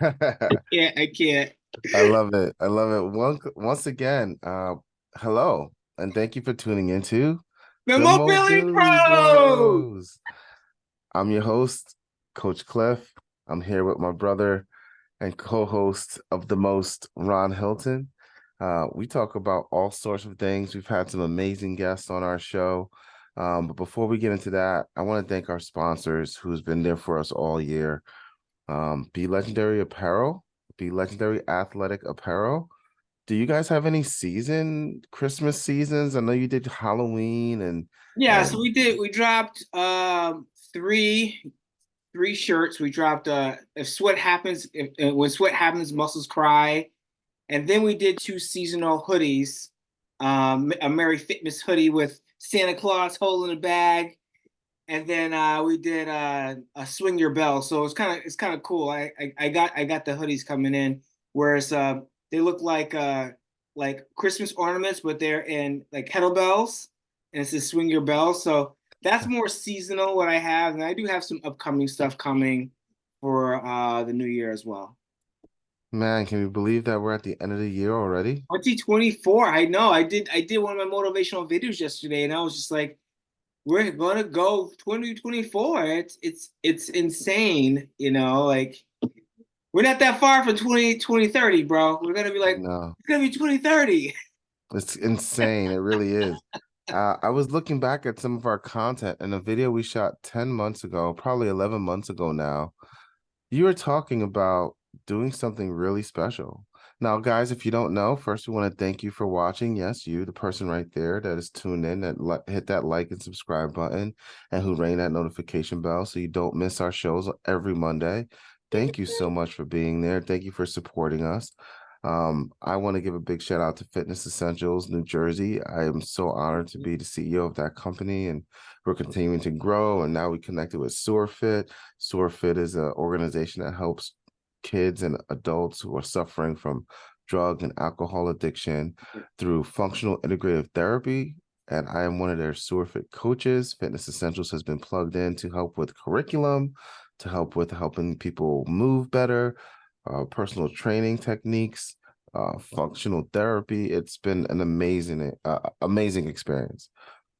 Yeah, I can't. I love it. I love it. Once again, hello, and thank you for tuning into The the Mobility Mobility Bro! Bros. I'm your host, Coach Cliff. I'm here with my brother and co-host of the most, Ron Hylton. We talk about all sorts of things. We've had some amazing guests on our show. But before we get into that, I want to thank our sponsors who's been there for us all year. Be Legendary Apparel, Be Legendary Athletic Apparel. Do you guys have any Christmas seasons? I know you did Halloween Yeah, so and we dropped three shirts. We dropped if sweat happens, if when sweat happens, muscles cry. And then we did two seasonal hoodies. A Merry Fitness hoodie with Santa Claus holding a bag. And then we did a swing your bell. So it's kind of cool. I got the hoodies coming in, whereas they look like Christmas ornaments, but they're in like kettlebells, and it's a swing your bell. So that's more seasonal what I have, and I do have some upcoming stuff coming for the new year as well. man, can you believe that we're at the end of the year already? 2024. I know. I did one of my motivational videos yesterday, and I was just like, we're gonna go 2024. It's insane, like we're not that far from 2030, bro. We're gonna be like, No, it's gonna be 2030. it's insane. It really is. I was looking back at some of our content and a video we shot 10 months ago, probably 11 months ago now. You were talking about doing something really special. Now, guys, if you don't know, first we want to thank you for watching. Yes, you, the person right there that is tuned in, that hit that like and subscribe button, and who rang that notification bell so you don't miss our shows every Monday. Thank you so much for being there. Thank you for supporting us. I want to give a big shout out to Fitness Essentials, New Jersey. I am so honored to be the CEO of that company, and we're continuing to grow. And now we connected with SoarFit. SoarFit is an organization that helps kids and adults who are suffering from drug and alcohol addiction through functional integrative therapy. And I am one of their SoarFit coaches. Fitness Essentials has been plugged in to help with curriculum, to help with helping people move better, personal training techniques, functional therapy. It's been an amazing experience.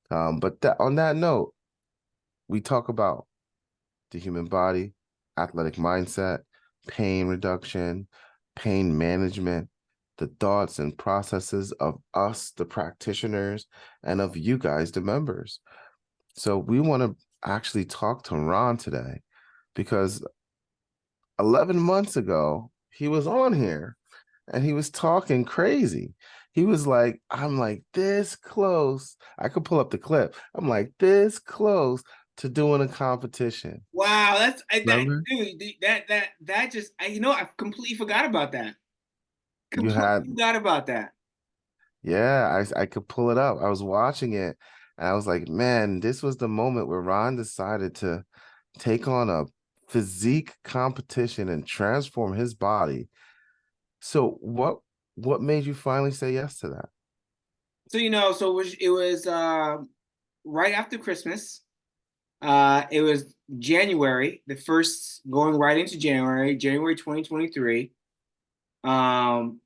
But on that note, we talk about the human body, athletic mindset, pain reduction, pain management, the thoughts and processes of us, the practitioners, and of you guys, the members. So we want to actually talk to Ron today because 11 months ago, he was on here and he was talking crazy. He was like, I'm like this close. I could pull up the clip. I'm like this close to doing a competition. Wow, that Remember? dude, that just I completely forgot about that. You had, Completely forgot about that. yeah, I could pull it up. I was watching it and I was like, man, this was the moment where Ron decided to take on a physique competition and transform his body. So what made you finally say yes to that? So it was right after Christmas. It was January, the first going right into January 2023. Um,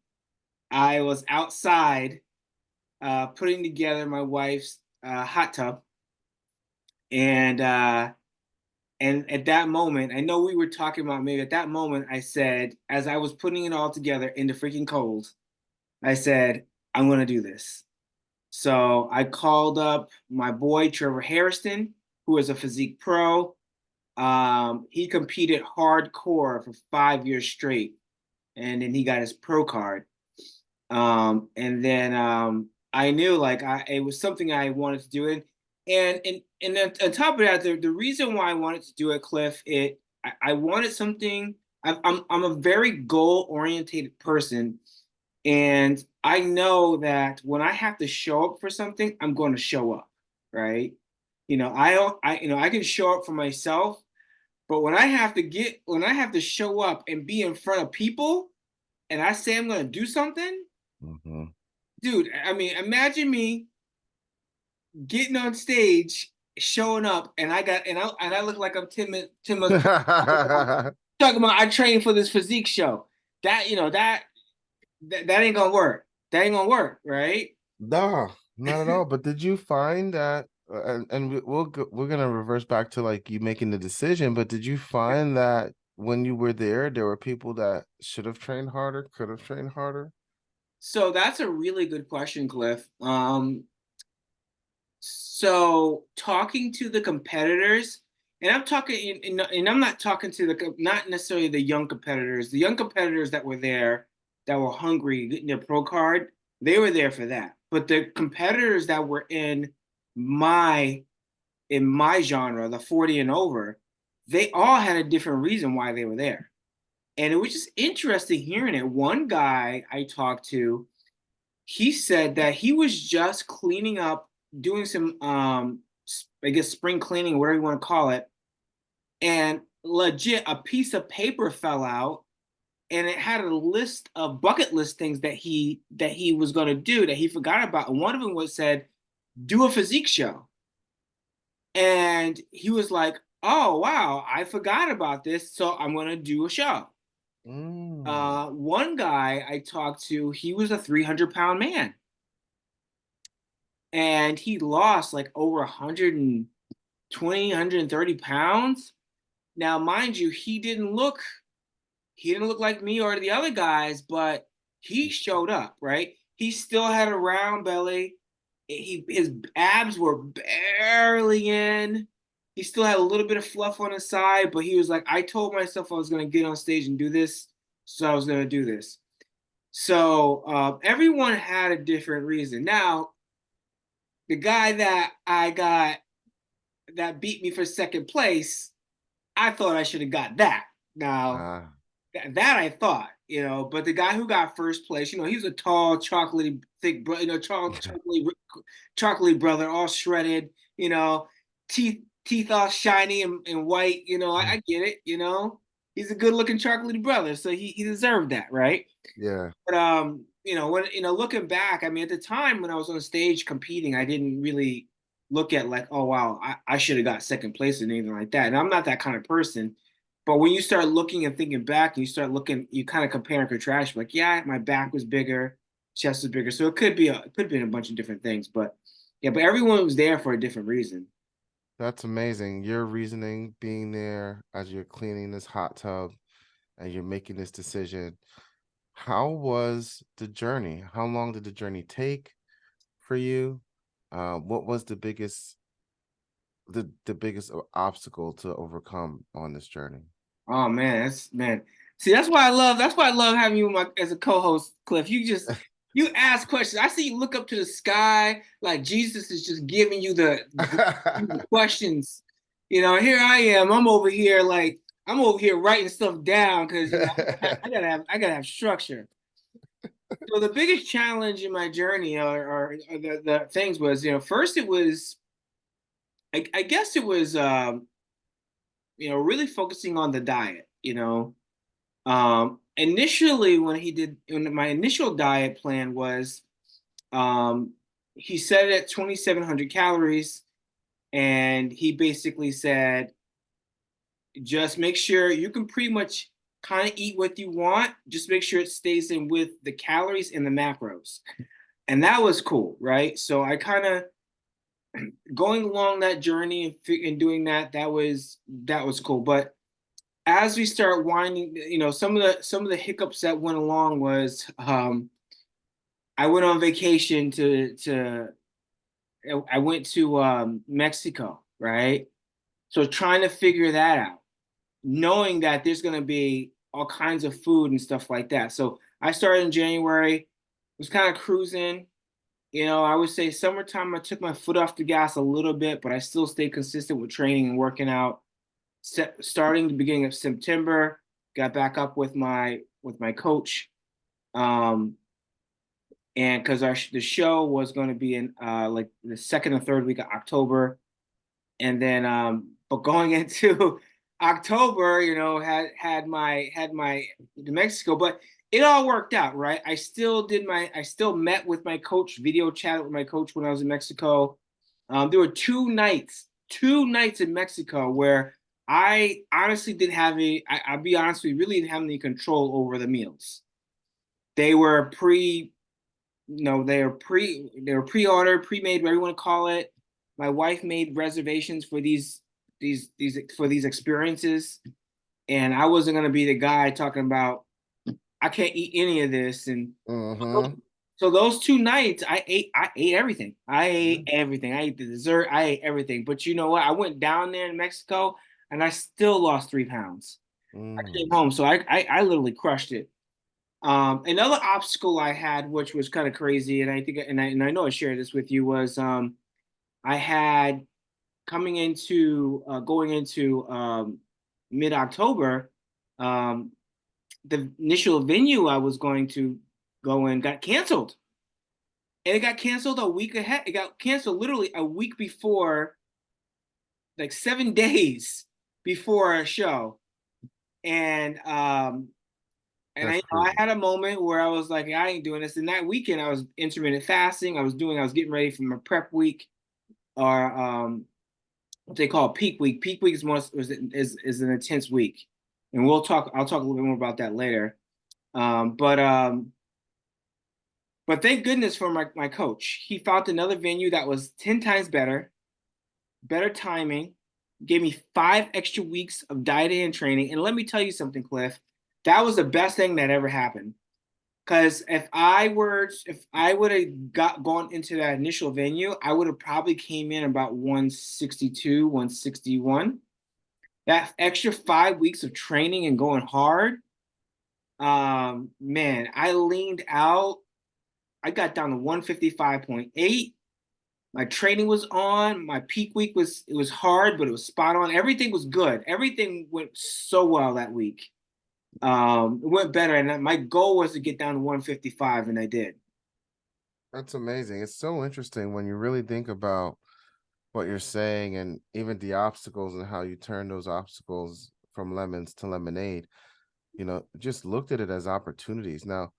I was outside putting together my wife's hot tub, and at that moment, I know we were talking about maybe at that moment, I said, as I was putting it all together in the freaking cold, I said, I'm gonna do this. So I called up my boy Trevor Harrison, who is a physique pro. He competed hardcore for 5 years straight, and then he got his pro card. And then I knew like it was something I wanted to do it. And then on top of that, the reason why I wanted to do it, Cliff, I wanted something. I'm a very goal oriented person, and I know that when I have to show up for something, I'm going to show up, right? I don't, I can show up for myself, but when I have to show up and be in front of people, and I say I'm going to do something, Mhm. dude. I mean, imagine me getting on stage, showing up, and I look like I'm Tim. talking about I trained for this physique show. That you know that ain't gonna work. That ain't gonna work, right? No, not at all. But did you find that, we're gonna reverse back to like you making the decision, but did you find that when you were there were people that should have trained harder, could have trained harder? So that's a really good question, Cliff. So talking to the competitors, and I'm talking, and I'm not talking to not necessarily the young competitors. The young competitors that were there, that were hungry, getting their pro card, they were there for that. But the competitors that were my in my genre, the 40 and over, they all had a different reason why they were there. And it was just interesting hearing it. One guy I talked to, he said that he was just cleaning up, doing some I guess spring cleaning, whatever you want to call it, and legit a piece of paper fell out and it had a list of bucket list things that he was going to do that he forgot about, and one of them was said do a physique show. And he was like, oh wow, I forgot about this, so I'm going to do a show. Mm. One guy I talked to, he was a 300-pound man and he lost like over 120, 130 pounds. Now, mind you, he didn't look like me or the other guys, but he showed up, right? He still had a round belly. His abs were barely in. He still had a little bit of fluff on his side, but he was like, I told myself I was going to get on stage and do this, so I was going to do this. So everyone had a different reason. Now, the guy that I got that beat me for second place, I thought I should have got that. Now, Ah. that I thought, but the guy who got first place, he was a tall, chocolatey, thick, chocolatey brother, all shredded, teeth all shiny and white. I get it. He's a good looking chocolatey brother, so he deserved that, right? Yeah. But when looking back, I mean, at the time when I was on stage competing, I didn't really look at like, oh wow, I should have got second place or anything like that. And I'm not that kind of person. But when you start looking and thinking back, and you start looking, you kind of compare and contrast. Like, yeah, my back was bigger, chest was bigger, so it could have been a bunch of different things. But yeah, but everyone was there for a different reason. That's amazing. Your reasoning being there as you're cleaning this hot tub and you're making this decision. How was the journey? How long did the journey take for you? What was the biggest obstacle to overcome on this journey? Oh man, man. See, that's why I love having you as a co-host, Cliff. You ask questions. I see you look up to the sky like Jesus is just giving you the questions. Here I am. I'm over here writing stuff down because I gotta have structure. So the biggest challenge in my journey are the things was, first it was I guess it was really focusing on the diet. Initially, when my initial diet plan was, he set it at 2,700 calories, and he basically said, just make sure you can pretty much kind of eat what you want. Just make sure it stays in with the calories and the macros, and that was cool, right? So I kind of going along that journey and doing that. That was cool, but as we start winding, some of the hiccups that went along was I went on vacation to I went to Mexico, right? So trying to figure that out, knowing that there's gonna be all kinds of food and stuff like that. So I started in January, was kind of cruising. I would say summertime I took my foot off the gas a little bit, but I still stayed consistent with training and working out. Starting the beginning of September, got back up with my coach, um, and because the show was going to be in like the second or third week of October, and then but going into October, had my New Mexico, but it all worked out, right? I still met with my coach, video chatted with my coach when I was in Mexico. There were two nights in Mexico where I honestly didn't have any. I'll be honest, we really didn't have any control over the meals. They were pre, no, they were pre-ordered, pre-made, whatever you want to call it. My wife made reservations for these experiences, and I wasn't gonna be the guy talking about I can't eat any of this. And Mm-hmm. so those 2 nights, I ate everything. I Yeah. ate everything. I ate the dessert. I ate everything. But you know what? I went down there in Mexico, and I still lost 3 pounds. I came Mm. home, so I literally crushed it. Another obstacle I had, which was kind of crazy, and I think, and I know I shared this with you, was I had coming into going into mid October, um, the initial venue I was going to go in got canceled, and it got canceled a week ahead. It got canceled literally a week before, like 7 days before our show, and That's I crazy. had a moment where I was like, I ain't doing this. And that weekend, I was intermittent fasting. I was getting ready for my prep week, or what they call peak week. Peak week is is an intense week, and I'll talk a little bit more about that later. Um, but um, but thank goodness for my coach. He found another venue that was 10 times better, better timing, gave me 5 extra weeks of dieting and training. And let me tell you something, Cliff, that was the best thing that ever happened. Because if I would have gone into that initial venue, I would have probably came in about 162, 161. That extra 5 weeks of training and going hard, man, I leaned out. I got down to 155.8. My training was on. My peak week was it was hard, but it was spot on. Everything was good. Everything went so well that week. It went better, and my goal was to get down to 155, and I did. That's amazing. It's so interesting when you really think about what you're saying and even the obstacles and how you turn those obstacles from lemons to lemonade. Just looked at it as opportunities. Now,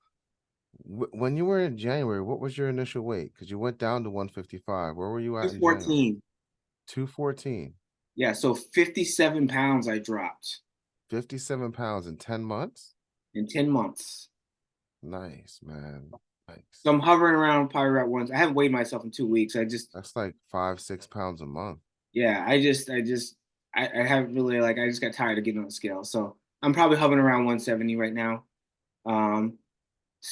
when you were in January, what was your initial weight? Because you went down to 155. Where were you at in January? 214. 214. Yeah, so 57 pounds I dropped 57 pounds in 10 months? in 10 months. Nice, man. Nice. So I'm hovering around probably around once. I haven't weighed myself in 2 weeks. That's like 5, 6 pounds a month. Yeah, I haven't really like, I just got tired of getting on the scale. So I'm probably hovering around 170 right now. Um,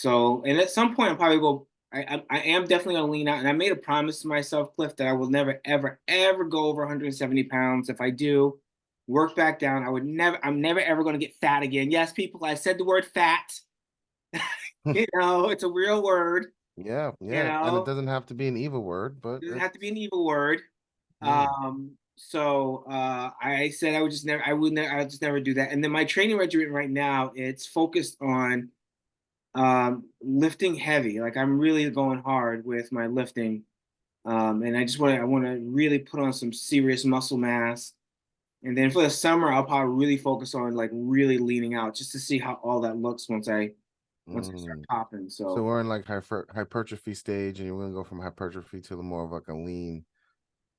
and at some point, I'll probably go. I am definitely gonna lean out, and I made a promise to myself, Cliff, that I will never, ever, ever go over 170 pounds. If I do, work back down. I'm never ever gonna get fat again. Yes, people, I said the word fat. It's a real word. Yeah, You yeah. And it know, doesn't have to be an evil word, but it doesn't have to be it's an evil word. yeah. I said I would just never do that. And then my training regimen right now, it's focused on lifting heavy. Like I'm really going hard with my lifting. And I want to really put on some serious muscle mass. And then for the summer, I'll probably really focus on like really leaning out just to see how all that looks once I start Mm. popping. So So we're in like hypertrophy stage, and you're gonna go from hypertrophy to the more of like a lean,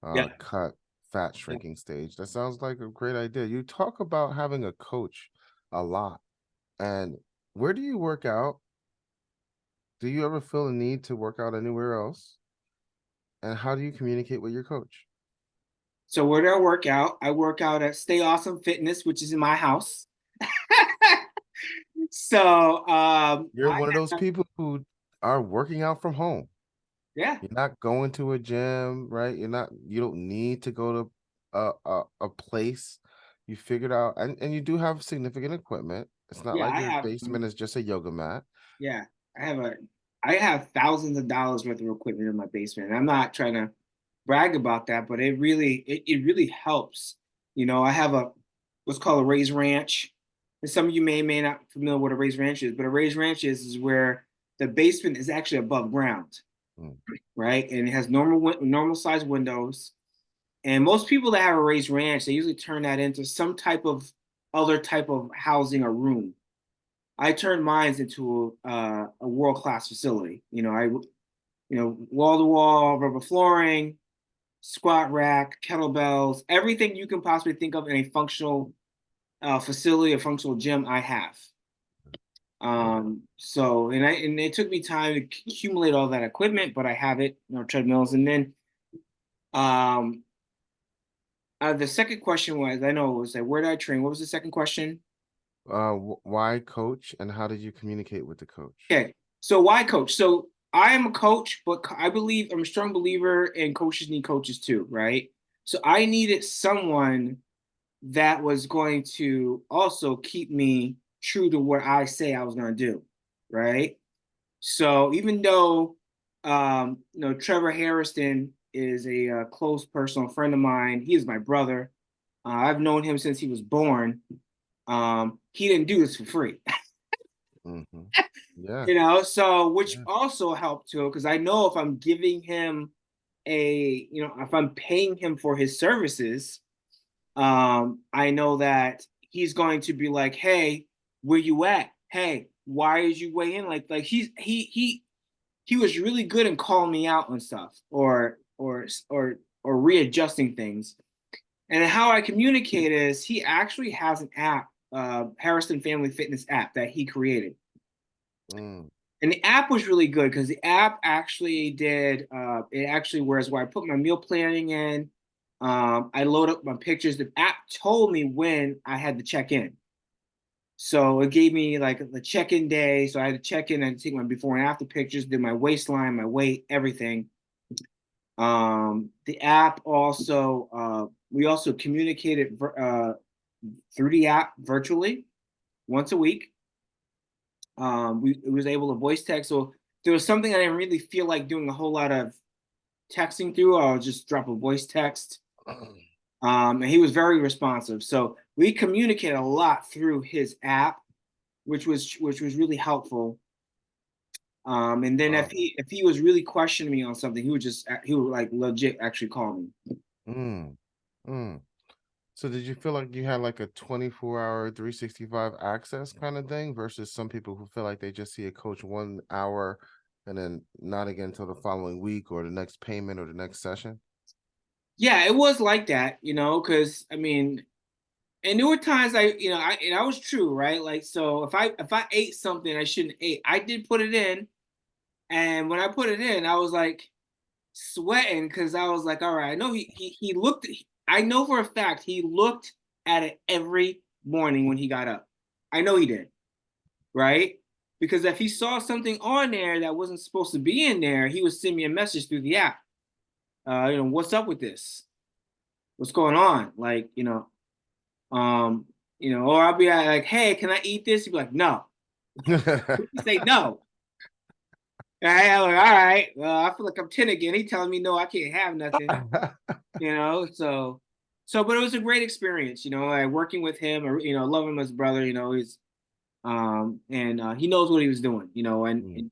yeah, cut, fat yeah. shrinking stage. That sounds like a great idea. You talk about having a coach a lot, and where do you work out? Do you ever feel a need to work out anywhere else? And how do you communicate with your coach? So where do I work out? I work out at Stay Awesome Fitness, which is in my house. So You're one of those people who are working out from home. yeah, You're not going to a gym, right? You don't need to go to a place. You figured out, and you do have significant equipment. It's not yeah, like I your have basement is just a yoga mat. yeah, I have thousands of dollars worth of equipment in my basement. And I'm not trying to brag about that, but it really helps. I have a what's called a raised ranch. And some of you may not familiar what a raised ranch is, but a raised ranch is where the basement is actually above ground, Mm, right? And it has normal size windows. And most people that have a raised ranch, they usually turn that into some type of other type of housing or room. I turned mine into a world class facility. Wall to wall rubber flooring, squat rack, kettlebells, everything you can possibly think of in a functional facility, a functional gym, I have. So and it took me time to accumulate all that equipment, but I have it, treadmills. And then um the second question was, I know it was like, where did I train? What was the second question? Why coach, and how did you communicate with the coach? Okay, so why coach? So I am a coach, but I believe I'm a strong believer in coaches need coaches too, right? So I needed someone that was going to also keep me true to what I say I was going to do, right? So even though Trevor Harrison is a close personal friend of mine, he is my brother. I've known him since he was born. He didn't do this for free. Mm-hmm. Yeah. So which Yeah. also helped too, because I know if I'm giving him if I'm paying him for his services, I know that he's going to be like, hey, where you at? Hey, why did you weigh in? Like he was really good in calling me out on stuff or readjusting things. And how I communicate is he actually has an app, Harrison Family Fitness app that he created. Mm. And the app was really good because the app actually did it actually whereas where I put my meal planning in, I load up my pictures. The app told me when I had to check in. So it gave me like the check-in day. So I had to check in and take my before and after pictures, did my waistline, my weight, everything. The app also we also communicated through the app virtually once a week. We was able to voice text. So there was something I didn't really feel like doing a whole lot of texting through. I'll just drop a voice text. And he was very responsive. So we communicated a lot through his app, which was really helpful. And then Wow. if he was really questioning me on something, he would like legit actually call me. Mm. Mm. So did you feel like you had like a 24-hour, 365 access kind of thing versus some people who feel like they just see a coach 1 hour and then not again until the following week or the next payment or the next session? Yeah, it was like that, because I mean, and there were times and I was true, right? Like, so if I ate something I shouldn't eat, I did put it in, and when I put it in, I was like sweating because I was like, all right, I know he looked. I know for a fact he looked at it every morning when he got up. I know he did, right? Because if he saw something on there that wasn't supposed to be in there, he would send me a message through the app. What's up with this? What's going on? Like, or I'll be like, hey, can I eat this? He'd be like, no. He'd say no. I'm like, all right. Well, I feel like I'm 10 again. He telling me no, I can't have nothing. But it was a great experience, like working with him, or love him as a brother, he's and he knows what he was doing, Mm.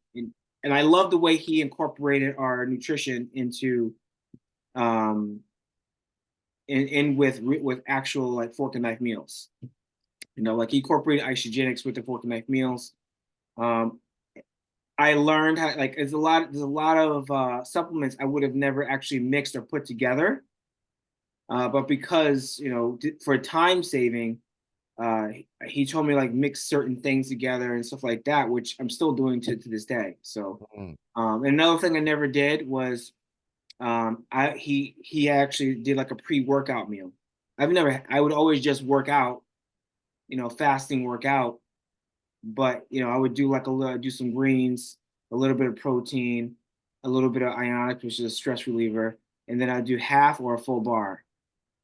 and I love the way he incorporated our nutrition into in with actual like fork and knife meals. Like he incorporated isogenics with the fork and knife meals. Um, I learned how like there's a lot of supplements I would have never actually mixed or put together. But because for time saving, uh, he told me like mix certain things together and stuff like that, which I'm still doing to this day. So, Mm. and another thing I never did was I he actually did like a pre-workout meal. I would always just work out, fasting workout, but I would do like do some greens, a little bit of protein, a little bit of ionic, which is a stress reliever, and then I'd do half or a full bar.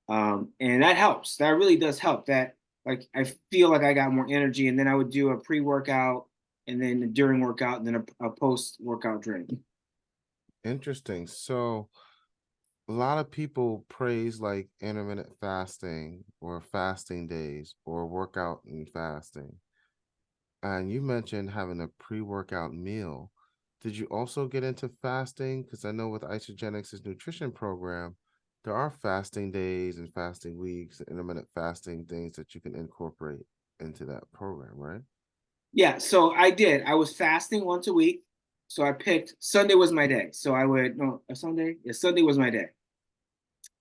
And that helps. That really does help. That like I feel like I got more energy, and then I would do a pre-workout, and then during workout, and then a post-workout drink. Interesting. So a lot of people praise like intermittent fasting or fasting days or workout and fasting. And you mentioned having a pre-workout meal. Did you also get into fasting? Because I know with Isogenics' nutrition program, there are fasting days and fasting weeks, intermittent fasting things that you can incorporate into that program, right? Yeah, so I did. I was fasting once a week. So I picked Sunday was my day. So I would no a Sunday. Yeah, Sunday was my day.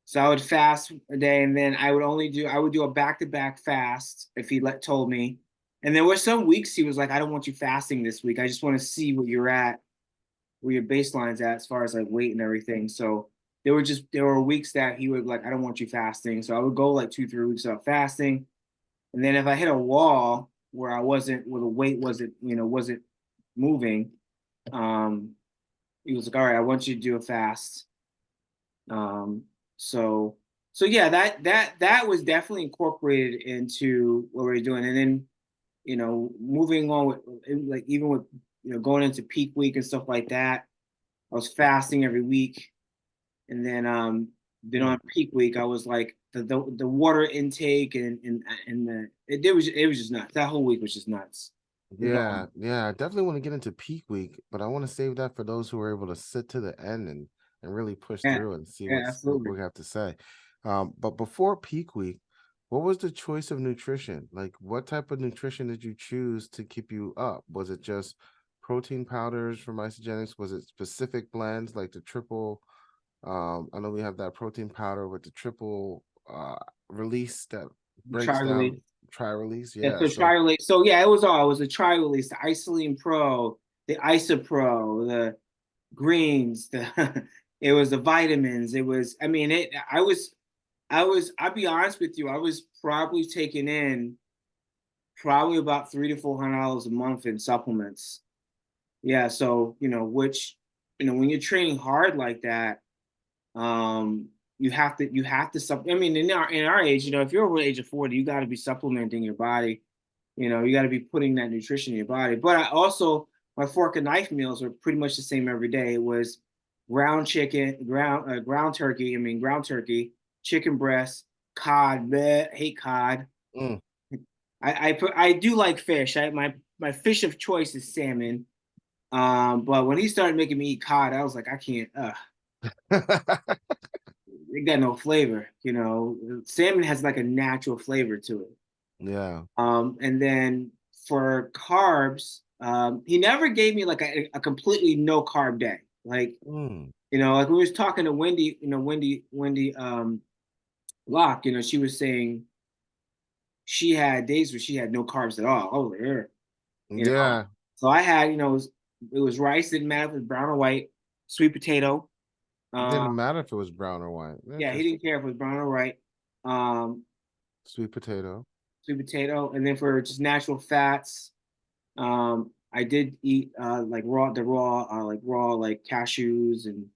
So I would fast a day, and then I would do a back-to-back fast if he told me. And there were some weeks he was like, I don't want you fasting this week. I just want to see what you're at, where your baseline's at as far as like weight and everything. So there were weeks that he would like, I don't want you fasting. So I would go like 2, 3 weeks without fasting. And then if I hit a wall where the weight wasn't moving, um, he was like, all right, I want you to do a fast. Um, so so yeah, that was definitely incorporated into what we were doing. And then, moving on with like even with going into peak week and stuff like that, I was fasting every week. And then Mm. on peak week, I was like the water intake and it was just nuts. That whole week was just nuts. It was all, Yeah, I definitely want to get into peak week, but I want to save that for those who are able to sit to the end and really push yeah, through and see yeah, what absolutely. we have to say. But before peak week, what was the choice of nutrition? Like, what type of nutrition did you choose to keep you up? Was it just protein powders from isogenics? Was it specific blends like the triple? I know we have that protein powder with the triple release that Try breaks release. down tri release. Yeah, Yeah, so so. try release. So yeah, it was a try release, the Isolene Pro, the Isopro, the greens, the it was the vitamins. It was, I mean, I'll be honest with you, I was probably taking in probably about $300 to $400 a month in supplements. Yeah, so which when you're training hard like that, um, I mean, in our age, if you're over the age of 40, you got to be supplementing your body. You got to be putting that nutrition in your body. But I also my fork and knife meals were pretty much the same every day. It was ground chicken, ground turkey, chicken breast, cod. Bleh, hate cod. Mm. I do like fish. My fish of choice is salmon. But when he started making me eat cod, I was like, I can't. It got no flavor. Salmon has like a natural flavor to it. Yeah. And then for carbs, he never gave me like a completely no carb day. Like, Mm. like we was talking to Wendy, Wendy Locke, she was saying she had days where she had no carbs at all. Oh, there, you know. Yeah. So I had, it was rice, didn't matter if it was brown or white, sweet potato. It Uh, didn't matter if it was brown or white. yeah, he Interesting. didn't care if it was brown or white. Um, Sweet potato. Sweet potato, and then for just natural fats, I did eat like raw like cashews and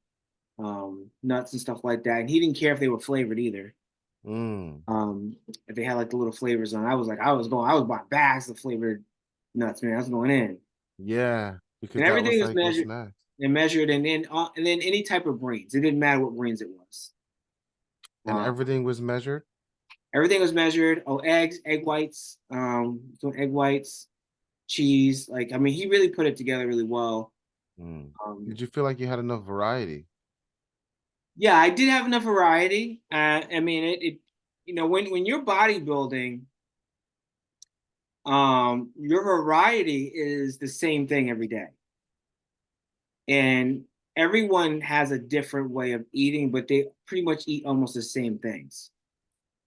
nuts and stuff like that. And he didn't care if they were flavored either. Mm. If they had like the little flavors on, I was buying bags of flavored nuts, man. I was going in, Yeah, because and that everything was was like what's measured next. and measured, and then any type of greens. It didn't matter what greens it was. And Uh, everything was measured. Everything was measured. Oh, egg whites, doing egg whites, cheese. Like, I mean, he really put it together really well. Mm. Um, Did you feel like you had enough variety? yeah, I did have enough variety. I mean, when you're bodybuilding, your variety is the same thing every day, and everyone has a different way of eating, but they pretty much eat almost the same things.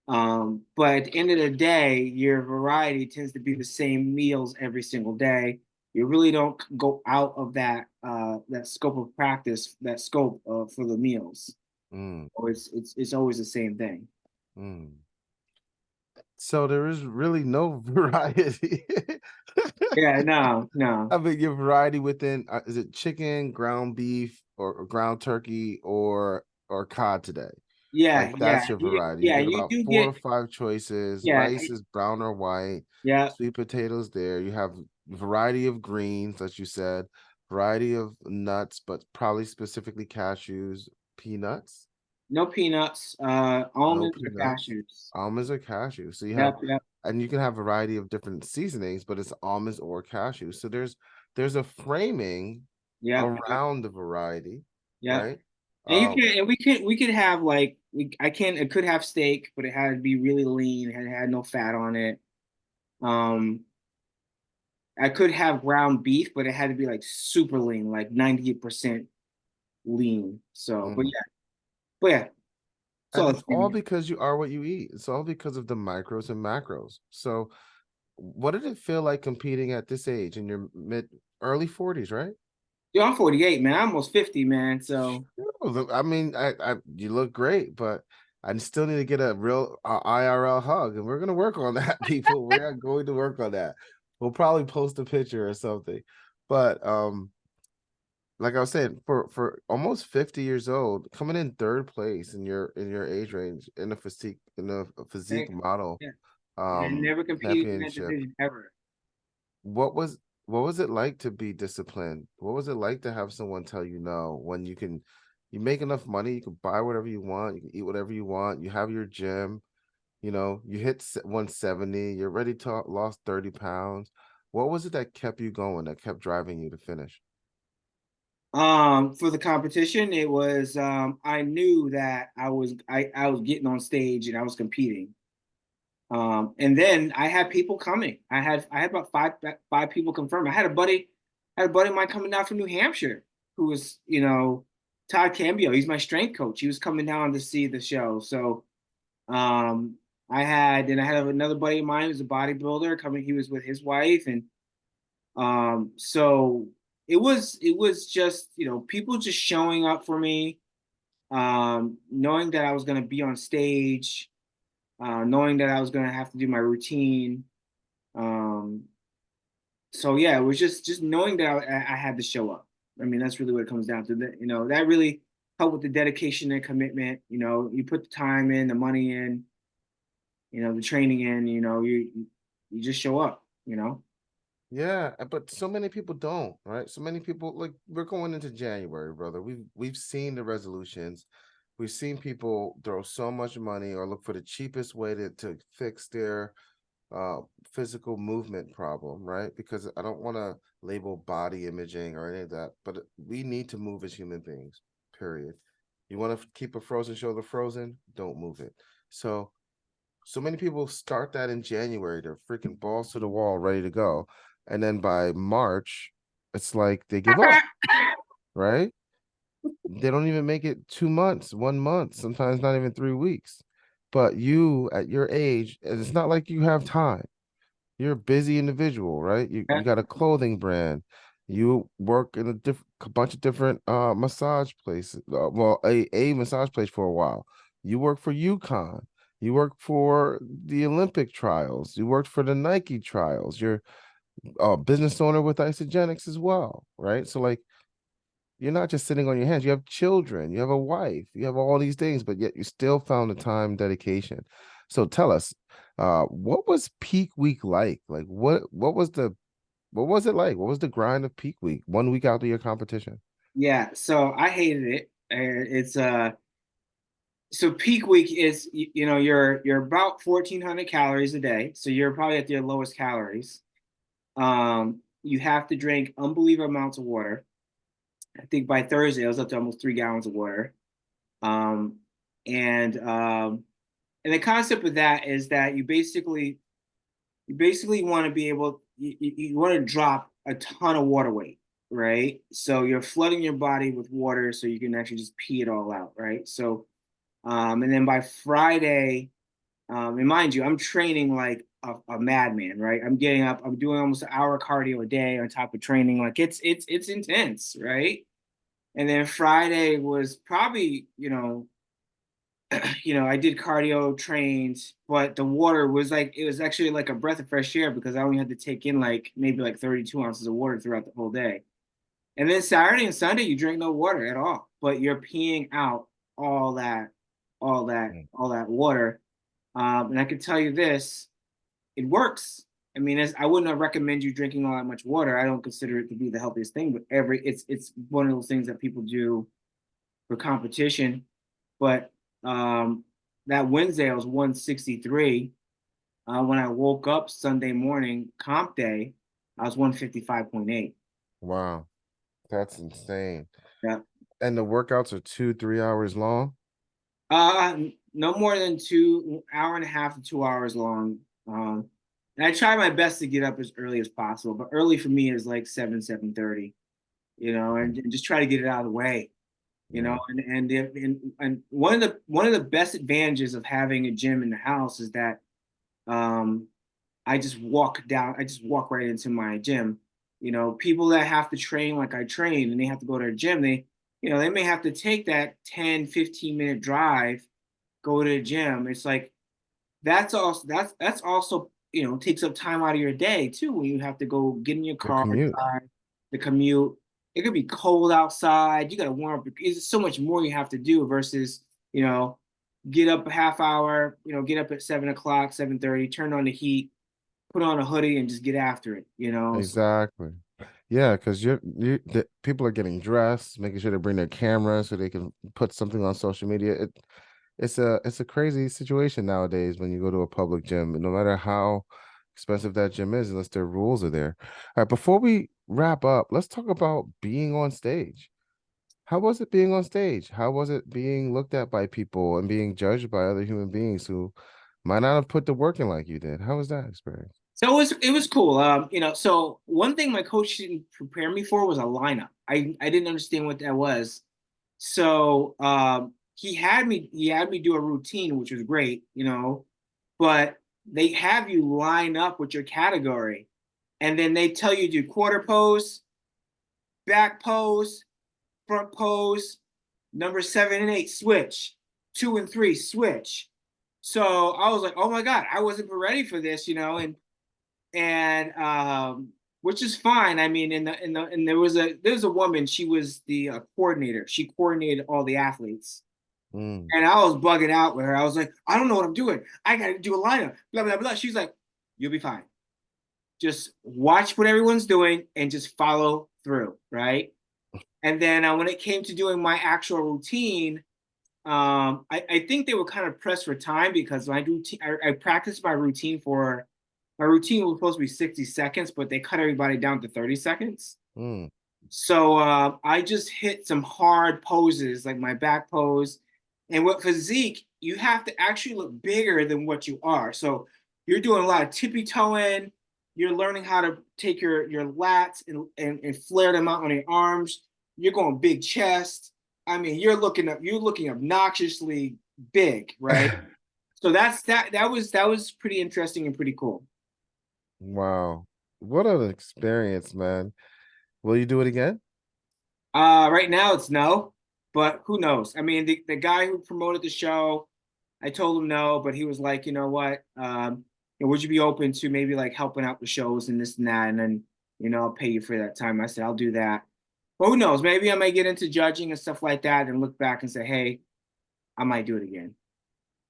But at the end of the day, your variety tends to be the same meals every single day. You really don't go out of that scope of practice, that scope for the meals. Mm. Or it's always the same thing. Mm. So there is really no variety. Yeah, no, no. I mean, your variety within is it chicken, ground beef, or ground turkey, or cod today? Yeah, Like yeah, that's your variety. You yeah. get You about do four or get, five choices. yeah, Rice is brown or white. yeah. Sweet potatoes there. You have variety of greens, as you said, variety of nuts, but probably specifically cashews, peanuts. No peanuts, No almonds or peanuts, cashews. almonds or cashews. So you have, Yep, yep, and you can have a variety of different seasonings, but it's almonds or cashews. So there's a framing yep, yep, around the variety, yep. right? And you Um, can, and we could have like it could have steak, but it had to be really lean. It had no fat on it. Um, I could have ground beef, but it had to be like super lean, like 98% lean. So, but mm, yeah, but yeah. So And it's all because you are what you eat. It's all because of the micros and macros. So what did it feel like competing at this age in your early 40s, right? yo, I'm 48, man. I'm almost 50, man. So I mean, you look great, but I still need to get a real IRL hug, and we're gonna work on that, people. We are going to work on that. We'll probably post a picture or something. But like I was saying, for almost 50 years old, coming in third place in your age range in a physique thank, model yeah. And I never competed in that championship, division ever. what was what was it like to be disciplined? What was it like to have someone tell you no when you make enough money, you can buy whatever you want, you can eat whatever you want, you have your gym, you hit 170, you're ready to lost 30 pounds. What was it that kept you going, that kept driving you to finish? For the competition, it was I knew that I was getting on stage and I was competing. And then I had people coming. I had about five people confirmed. I had a buddy of mine coming down from New Hampshire who was, Todd Cambio. He's my strength coach. He was coming down to see the show. So um I had another buddy of mine who's a bodybuilder coming. He was with his wife, and so it was just, people just showing up for me, knowing that I was gonna be on stage, knowing that I was gonna have to do my routine. Um, so yeah, it was just knowing that I had to show up. I mean, that's really what it comes down to. That that really helped with the dedication and commitment. You put the time in, the money in, the training in. You just show up. Yeah, but so many people don't, right? So many people, like, we're going into January, brother. We've seen the resolutions. We've seen people throw so much money or look for the cheapest way to fix their uh physical movement problem, right? Because I don't want to label body imaging or any of that, but we need to move as human beings, period. You want to keep a frozen shoulder frozen, don't move it. So many people start that in January. They're freaking balls to the wall, ready to go. And then by March, it's like they give up, right? They don't even make it 2 months, 1 month, sometimes not even 3 weeks. But you at your age, and it's not like you have time. You're a busy individual, right? You got a clothing brand. You work in a bunch of different massage places. Well, a massage place for a while. You work for UConn. You work for the Olympic trials. You worked for the Nike trials. You're a business owner with Isogenics as well, right? So like you're not just sitting on your hands. You have children, you have a wife, you have all these things, but yet you still found the time dedication. So tell us, what was peak week like? Like what was it like? What was the grind of peak week? 1 week out of your competition. Yeah, so I hated it. It's so peak week is you're about 1,400 calories a day, so you're probably at your lowest calories. You have to drink unbelievable amounts of water. I think by Thursday I was up to almost 3 gallons of water. Um, and um, and the concept of that is that you basically want to be able you want to drop a ton of water weight, right? So you're flooding your body with water so you can actually just pee it all out, right? So and then by Friday, and mind you, I'm training like a madman, right? I'm getting up, I'm doing almost an hour cardio a day on top of training. Like it's intense, right? And then Friday was probably, I did cardio trains, but the water was like it was actually like a breath of fresh air because I only had to take in like maybe like 32 ounces of water throughout the whole day. And then Saturday and Sunday, you drink no water at all, but you're peeing out all that, all that water. And I can tell you this, it works. I mean, I wouldn't recommend you drinking all that much water. I don't consider it to be the healthiest thing, but it's one of those things that people do for competition. But um, that Wednesday, I was 163. When I woke up Sunday morning, comp day, I was 155.8. Wow, that's insane. Yeah. And the workouts are 2, 3 hours long. Uh, no more than 2 hour and a half to 2 hours long. And I try my best to get up as early as possible, but early for me is like 7:30, and just try to get it out of the way. you know, Yeah. and one of the best advantages of having a gym in the house is that um, I just walk right into my gym. You know, people that have to train like I train and they have to go to a gym, they may have to take that 10, 15-minute drive, go to the gym. It's like that's also takes up time out of your day too when you have to go get in your The car, commute. drive, the commute. It could be cold outside. You got to warm up. There's so much more you have to do versus you know get up a half hour. Get up at 7 o'clock, 7:30, turn on the heat, put on a hoodie, and just get after it. So, Exactly. Yeah, because the people are getting dressed, making sure they bring their camera so they can put something on social media. It's a crazy situation nowadays when you go to a public gym, no matter how expensive that gym is, unless their rules are there. All right, before we wrap up, let's talk about being on stage. How was it being on stage? How was it being looked at by people and being judged by other human beings who might not have put the work in like you did? How was that experience? so it was cool. So one thing my coach didn't prepare me for was a lineup. I didn't understand what that was. So he had me do a routine, which was great. But they have you line up with your category, and then they tell you to do quarter pose, back pose, front pose, number 7 and 8 switch, 2 and 3 switch. So I was like, oh my god, I wasn't ready for this, and which is fine. I mean, and there was a woman. She was the coordinator. She coordinated all the athletes, Mm. and I was bugging out with her. I was like, I don't know what I'm doing. I got to do a lineup. Blah blah blah. She's like, you'll be fine. Just watch what everyone's doing and just follow through, right? And then when it came to doing my actual routine, I think they were kind of pressed for time because I practiced my routine was supposed to be 60 seconds, but they cut everybody down to 30 seconds. Mm. So I just hit some hard poses like my back pose. And with physique, you have to actually look bigger than what you are. So you're doing a lot of tippy toeing. You're learning how to take your lats and flare them out on your arms. You're going big chest. I mean, you're looking obnoxiously big, right? So that was pretty interesting and pretty cool. Wow. What an experience, man. Will you do it again? Right now it's no, but who knows? I mean, the guy who promoted the show, I told him no, but he was like, you know what? Would you be open to maybe like helping out the shows and this and that, and then I'll pay you for that time. I said I'll do that. But who knows? Maybe I might get into judging and stuff like that, and look back and say, hey, I might do it again.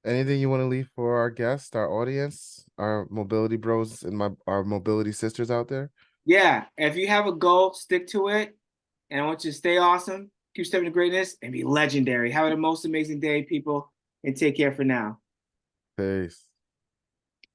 Anything you want to leave for our guests, our audience, our mobility bros and our mobility sisters out there? Yeah, if you have a goal, stick to it, and I want you to stay awesome, keep stepping to greatness, and be legendary. Have the most amazing day, people, and take care for now. Peace.